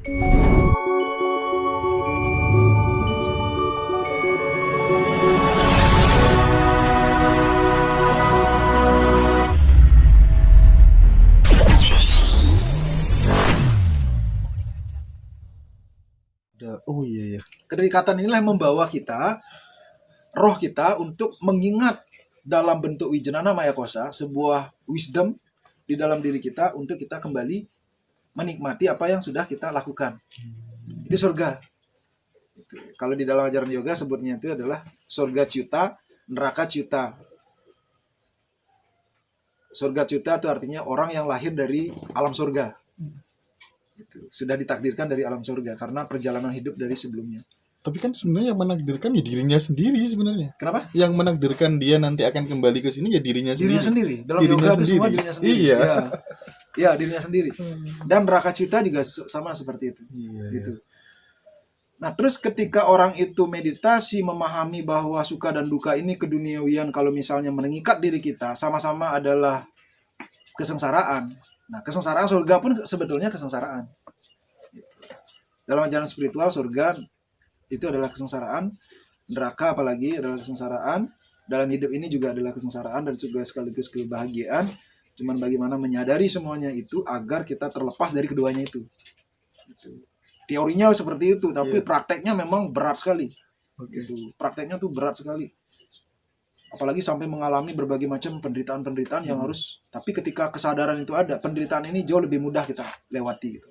Oh iya ya. Keterikatan inilah yang membawa kita, roh kita untuk mengingat dalam bentuk Wijanana Maya Kosa, sebuah wisdom di dalam diri kita untuk kita kembali menikmati apa yang sudah kita lakukan. Itu surga. Kalau di dalam ajaran yoga sebutnya itu adalah surga ciuta, neraka ciuta. Surga ciuta itu artinya orang yang lahir dari alam surga. Sudah ditakdirkan dari alam surga karena perjalanan hidup dari sebelumnya. Tapi kan sebenarnya yang menakdirkan ya dirinya sendiri sebenarnya. Kenapa? Yang menakdirkan dia nanti akan kembali ke sini ya dirinya sendiri. Dirinya sendiri. Dalam dirinya yoga sendiri. itu semua dirinya sendiri. Iya. Ya, dirinya sendiri. Dan neraka ciuta juga sama seperti itu. Iya, gitu. Nah, terus ketika orang itu meditasi memahami bahwa suka dan duka ini keduniawian, kalau misalnya mengikat diri kita sama-sama adalah kesengsaraan. Nah, kesengsaraan surga pun sebetulnya kesengsaraan. Dalam ajaran spiritual, surga itu adalah kesengsaraan, neraka apalagi adalah kesengsaraan, dalam hidup ini juga adalah kesengsaraan dan juga sekaligus kebahagiaan. Cuman bagaimana menyadari semuanya itu agar kita terlepas dari keduanya itu. Teorinya seperti itu, tapi prakteknya memang berat sekali. Gitu. Prakteknya tuh berat sekali. Apalagi sampai mengalami berbagai macam penderitaan-penderitaan yang harus, tapi ketika kesadaran itu ada, penderitaan ini jauh lebih mudah kita lewati gitu.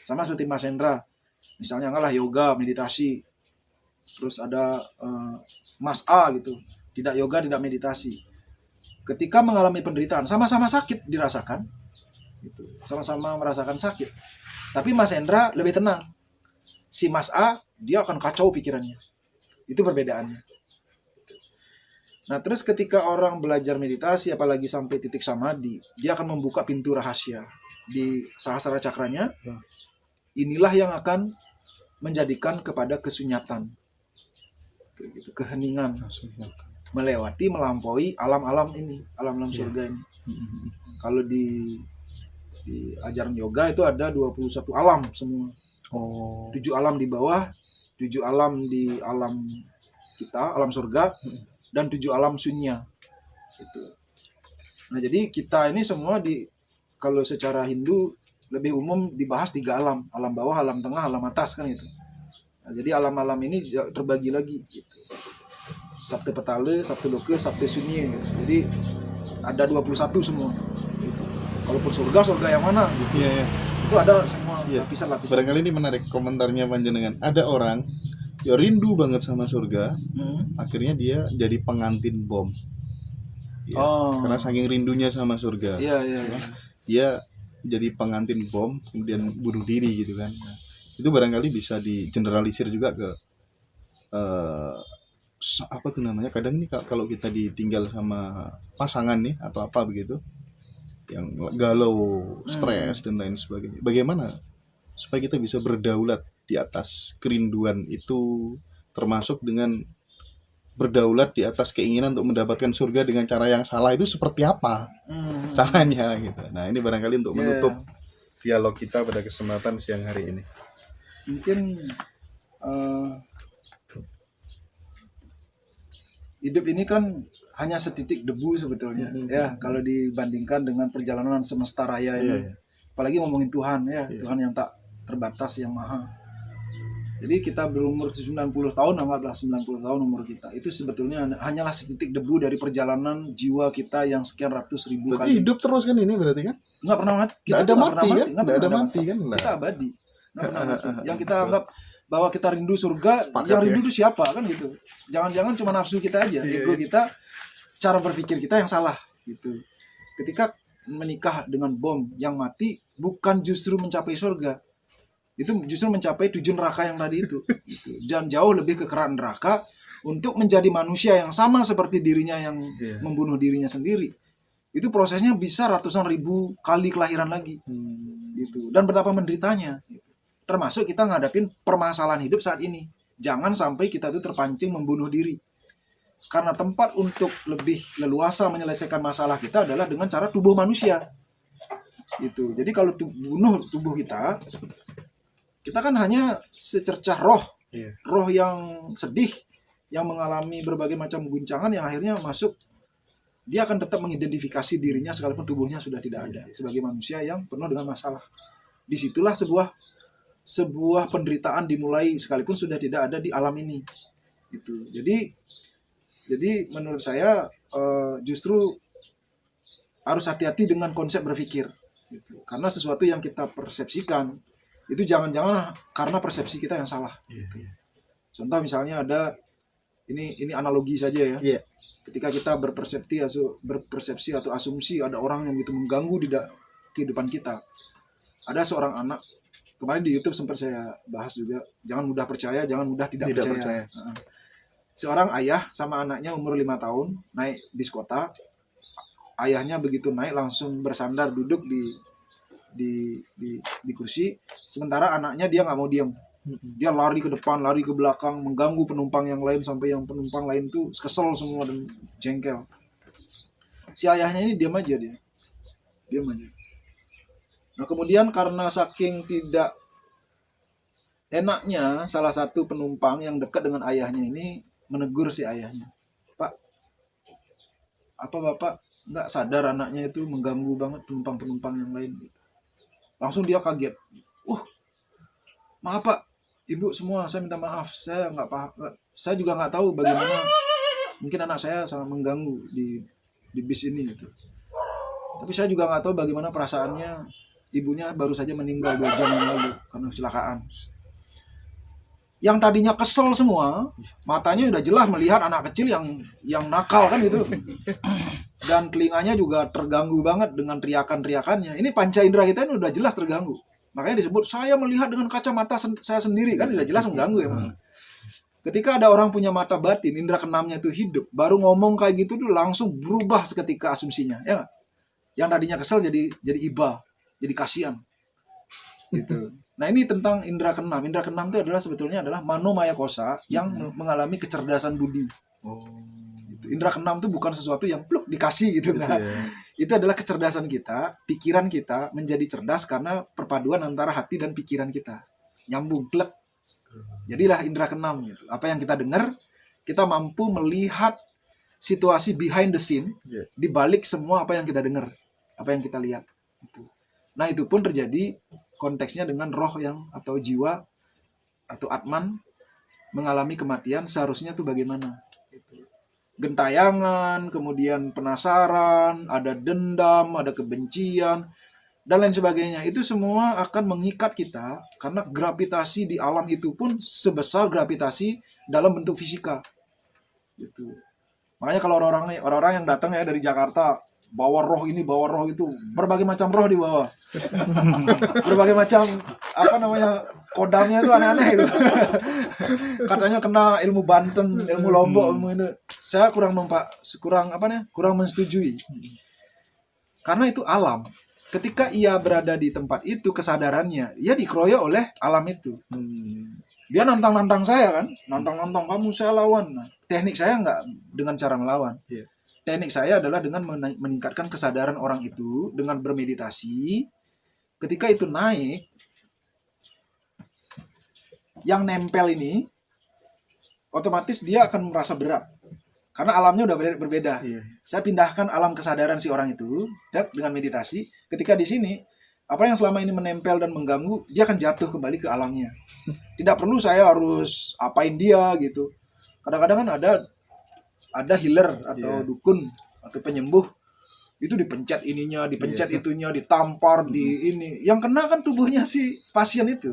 Sama seperti Mas Hendra. Misalnya ngalah yoga, meditasi, terus ada Mas A gitu, tidak yoga, tidak meditasi. Ketika mengalami penderitaan, sama-sama sakit dirasakan, gitu. Sama-sama merasakan sakit. Tapi Mas Hendra lebih tenang. Si Mas A, dia akan kacau pikirannya. Itu perbedaannya. Nah, terus ketika orang belajar meditasi, apalagi sampai titik samadhi, dia akan membuka pintu rahasia di sahasrara cakranya. Inilah yang akan menjadikan kepada kesunyatan, keheningan, melewati, melampaui alam-alam ini, alam-alam surga ini. Kalau di ajaran yoga itu ada 21 alam semua. 7 alam di bawah, 7 alam di alam kita, alam surga, dan 7 alam sunya. Gitu. Nah, jadi kita ini semua kalau secara Hindu lebih umum dibahas 3 alam, alam bawah, alam tengah, alam atas kan itu. Nah, jadi alam-alam ini terbagi lagi gitu. Sapta Petale, Sapta Loka, Sapta Sunyi gitu. Jadi ada 21 semua gitu. Kalaupun surga yang mana gitu. Iya. Itu ada semua lapisan-lapisan. Barangkali ini menarik komentarnya panjenengan. Ada orang yang rindu banget sama surga, akhirnya dia jadi pengantin bom. Ya, karena saking rindunya sama surga. Iya. Dia jadi pengantin bom kemudian bunuh diri gitu kan. Nah, itu barangkali bisa digeneralisir juga ke apa tuh namanya, kadang nih kalau kita ditinggal sama pasangan nih atau apa begitu yang galau, stres dan lain sebagainya, bagaimana supaya kita bisa berdaulat di atas kerinduan itu, termasuk dengan berdaulat di atas keinginan untuk mendapatkan surga dengan cara yang salah itu seperti apa caranya gitu. Nah, ini barangkali untuk menutup dialog kita pada kesempatan siang hari ini. Mungkin hidup ini kan hanya setitik debu sebetulnya. Ya, kalau dibandingkan dengan perjalanan semesta raya ini. Apalagi ngomongin Tuhan ya, Tuhan yang tak terbatas, yang maha. Jadi kita berumur 90 tahun, anggaplah 90 tahun umur kita. Itu sebetulnya hanyalah setitik debu dari perjalanan jiwa kita yang sekian ratus ribu berarti kali. Hidup terus kan ini berarti kan? Nggak pernah mati. Nggak ada mati kan? Nggak ada mati kan? Kita abadi. Nggak pernah mati. Yang kita anggap bahwa kita rindu surga, yang rindu itu siapa kan gitu. Jangan-jangan cuma nafsu kita aja, ego kita, cara berpikir kita yang salah gitu. Ketika menikah dengan bom yang mati, bukan justru mencapai surga, itu justru mencapai tujuan neraka yang tadi itu gitu. Dan jauh lebih ke keran neraka untuk menjadi manusia yang sama seperti dirinya yang membunuh dirinya sendiri. Itu prosesnya bisa ratusan ribu kali kelahiran lagi gitu. Dan betapa menderitanya gitu. Termasuk kita ngadapin permasalahan hidup saat ini. Jangan sampai kita itu terpancing membunuh diri. Karena tempat untuk lebih leluasa menyelesaikan masalah kita adalah dengan cara tubuh manusia gitu. Jadi kalau bunuh tubuh kita kita kan hanya secercah roh, Iya. roh yang sedih, yang mengalami berbagai macam guncangan yang akhirnya masuk, dia akan tetap mengidentifikasi dirinya sekalipun tubuhnya sudah tidak ada, sebagai manusia yang penuh dengan masalah. Disitulah sebuah penderitaan dimulai sekalipun sudah tidak ada di alam ini. Gitu. Jadi menurut saya justru harus hati-hati dengan konsep berpikir. Gitu. Karena sesuatu yang kita persepsikan itu jangan-jangan karena persepsi kita yang salah. Gitu. Contoh misalnya ada ini analogi saja ya. Iya. Ketika kita berpersepsi atau asumsi ada orang yang begitu mengganggu di kehidupan kita. Ada seorang anak, kemarin di YouTube sempat saya bahas juga, jangan mudah percaya, jangan mudah tidak percaya. Seorang ayah sama anaknya umur 5 tahun naik bis kota. Ayahnya begitu naik langsung bersandar duduk di kursi, sementara anaknya dia nggak mau diam. Dia lari ke depan, lari ke belakang, mengganggu penumpang yang lain sampai yang penumpang lain tuh kesel semua dan jengkel. Si ayahnya ini diam aja dia. Diam aja. Nah, kemudian karena saking tidak enaknya, salah satu penumpang yang dekat dengan ayahnya ini menegur si ayahnya. Pak, apa Bapak nggak sadar anaknya itu mengganggu banget penumpang-penumpang yang lain? Langsung dia kaget. Maaf Pak, Ibu semua, saya minta maaf, saya nggak paham, saya juga nggak tahu bagaimana mungkin anak saya sangat mengganggu di bis ini gitu. Tapi saya juga nggak tahu bagaimana perasaannya, ibunya baru saja meninggal 2 jam yang lalu karena kecelakaan. Yang tadinya kesel semua, matanya udah jelas melihat anak kecil yang nakal kan gitu, dan telinganya juga terganggu banget dengan teriakan-teriakannya. Ini panca indera kita ini udah jelas terganggu. Makanya disebut saya melihat dengan kacamata saya sendiri, kan udah jelas mengganggu ya. Ketika ada orang punya mata batin, indera keenamnya itu hidup, baru ngomong kayak gitu tuh langsung berubah seketika asumsinya, ya gak? Yang tadinya kesel jadi iba, jadi kasihan. Gitu. Nah, ini tentang indera keenam. Indera keenam itu sebetulnya adalah mano maya kosa yang mengalami kecerdasan budi. Gitu. Indera keenam itu bukan sesuatu yang pluk dikasih gitu. Nah, itu adalah kecerdasan kita, pikiran kita menjadi cerdas karena perpaduan antara hati dan pikiran kita. Nyambung, klek. Jadilah indera keenam gitu. Apa yang kita dengar, kita mampu melihat situasi behind the scene, di balik semua apa yang kita dengar, apa yang kita lihat. Gitu. Nah, itu pun terjadi konteksnya dengan roh yang atau jiwa atau atman mengalami kematian, seharusnya tuh bagaimana? Gitu. Gentayangan, kemudian penasaran, ada dendam, ada kebencian, dan lain sebagainya. Itu semua akan mengikat kita karena gravitasi di alam itu pun sebesar gravitasi dalam bentuk fisika. Gitu. Makanya kalau orang-orang yang datang ya dari Jakarta, bawa roh ini, bawa roh itu, berbagai macam roh dibawa. Berbagai macam kodamnya itu aneh-aneh itu. Katanya kena ilmu Banten, ilmu Lombok, ilmu itu. Saya kurang mensetujui. Karena itu alam. Ketika ia berada di tempat itu, kesadarannya, ia dikeroyok oleh alam itu. Dia nantang-nantang saya kan, nantang-nantang kamu, saya lawan. Nah, teknik saya nggak dengan cara melawan. Teknik saya adalah dengan meningkatkan kesadaran orang itu dengan bermeditasi. Ketika itu naik, yang nempel ini otomatis dia akan merasa berat karena alamnya udah berbeda. Saya pindahkan alam kesadaran si orang itu dengan meditasi. Ketika di sini, apa yang selama ini menempel dan mengganggu, dia akan jatuh kembali ke alamnya. Tidak perlu saya harus apain dia gitu. Kadang-kadang kan ada healer atau dukun atau penyembuh, itu dipencet ininya, dipencet itunya, ditampar di ini. Yang kena kan tubuhnya si pasien itu.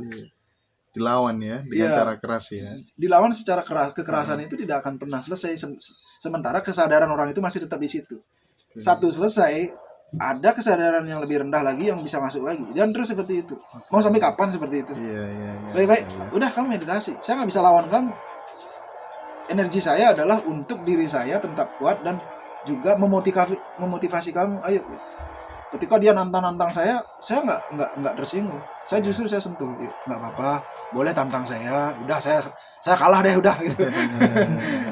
Dilawan ya dengan cara keras ya. Dilawan secara kekerasan itu tidak akan pernah selesai, sementara kesadaran orang itu masih tetap di situ. Satu selesai, ada kesadaran yang lebih rendah lagi yang bisa masuk lagi, dan terus seperti itu. Mau sampai kapan seperti itu? Baik-baik, udah kamu meditasi. Saya nggak bisa lawan kamu. Energi saya adalah untuk diri saya tetap kuat dan juga memotivasi kamu. Ayo. Ketika dia nantang saya nggak tersinggung. Saya justru saya sentuh. Nggak apa-apa, boleh tantang saya. Udah saya kalah deh udah. Gitu.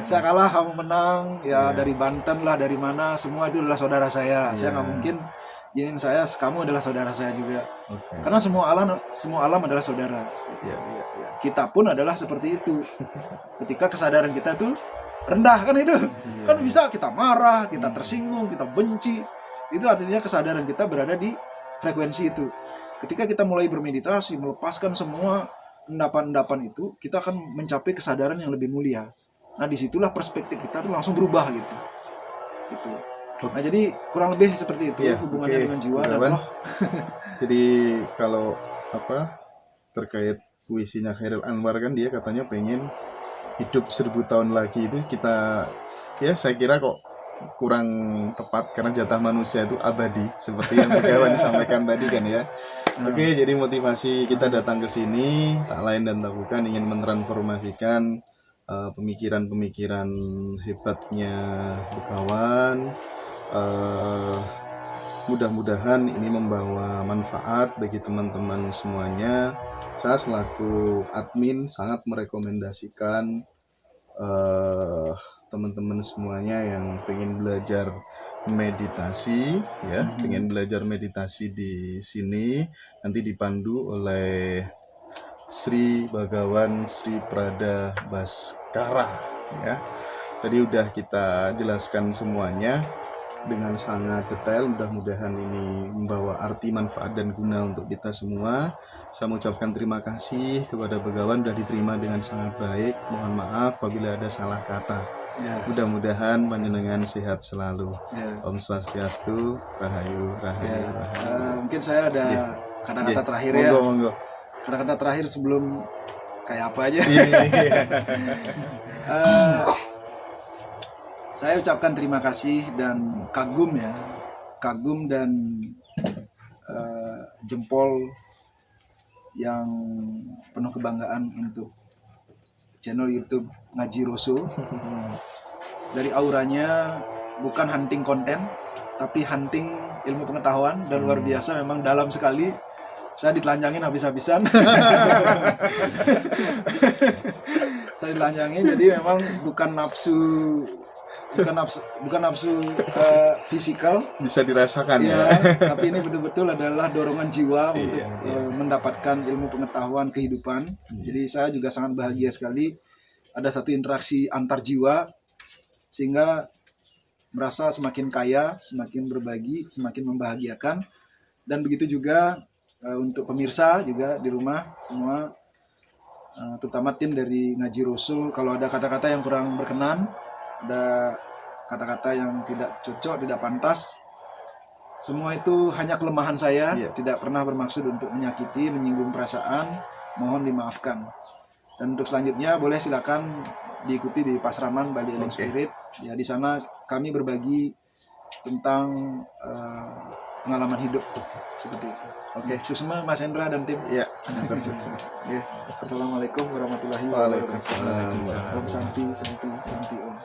Saya kalah, kamu menang. Ya dari Banten lah, dari mana, semua itu adalah saudara saya. Saya nggak mungkin giniin saya, kamu adalah saudara saya juga. Oke. Karena semua alam adalah saudara. Iya, iya, iya. Kita pun adalah seperti itu. Ketika kesadaran kita tuh rendah kan itu, kan bisa kita marah, kita tersinggung, kita benci. Itu artinya kesadaran kita berada di frekuensi itu. Ketika kita mulai bermeditasi, melepaskan semua endapan-endapan itu, kita akan mencapai kesadaran yang lebih mulia. Nah, disitulah perspektif kita tuh langsung berubah gitu. Gitu. Nah, jadi kurang lebih seperti itu hubungannya dengan jiwa dan roh. Jadi kalau terkait puisinya Chairil Anwar kan dia katanya pengen hidup 1000 tahun lagi. Itu kita saya kira kok kurang tepat karena jatah manusia itu abadi seperti yang Begawan sampaikan tadi kan ya. Oke, jadi motivasi kita datang ke sini tak lain dan tak bukan ingin mentransformasikan pemikiran-pemikiran hebatnya Begawan. Mudah-mudahan ini membawa manfaat bagi teman-teman semuanya. Saya selaku admin sangat merekomendasikan teman-teman semuanya yang pengen belajar meditasi pengen belajar meditasi di sini nanti dipandu oleh Sri Bhagawan Sri Prada Bhaskara ya. Tadi udah kita jelaskan semuanya dengan sangat detail. Mudah-mudahan ini membawa arti, manfaat, dan guna untuk kita semua. Saya mengucapkan terima kasih kepada Begawan, sudah diterima dengan sangat baik. Mohon maaf apabila ada salah kata. Mudah-mudahan panjenengan sehat selalu. Om Swastiastu, Rahayu, Rahayu, Rahayu. Mungkin saya ada kata-kata terakhir monggo. Kata-kata terakhir sebelum kayak apa aja. Saya ucapkan terima kasih dan kagum dan jempol yang penuh kebanggaan untuk channel YouTube Ngaji Roso. Dari auranya bukan hunting konten, tapi hunting ilmu pengetahuan dan luar biasa, memang dalam sekali. Saya ditelanjangin habis-habisan. Saya ditelanjangin, jadi memang bukan nafsu fisikal, bisa dirasakan tapi ini betul-betul adalah dorongan jiwa untuk mendapatkan ilmu pengetahuan kehidupan. Jadi saya juga sangat bahagia sekali ada satu interaksi antar jiwa sehingga merasa semakin kaya, semakin berbagi, semakin membahagiakan. Dan begitu juga untuk pemirsa juga di rumah semua, terutama tim dari Ngaji Roso, kalau ada kata-kata yang kurang berkenan, ada kata-kata yang tidak cocok, tidak pantas, semua itu hanya kelemahan saya, tidak pernah bermaksud untuk menyakiti, menyinggung perasaan, mohon dimaafkan. Dan untuk selanjutnya boleh silakan diikuti di Pasraman Bali Healing Spirit. Ya, di sana kami berbagi tentang pengalaman hidup seperti itu. Susma, Mas Hendra dan tim. Assalamualaikum warahmatullahi wabarakatuh. Om Santi, Santi, Santi Om.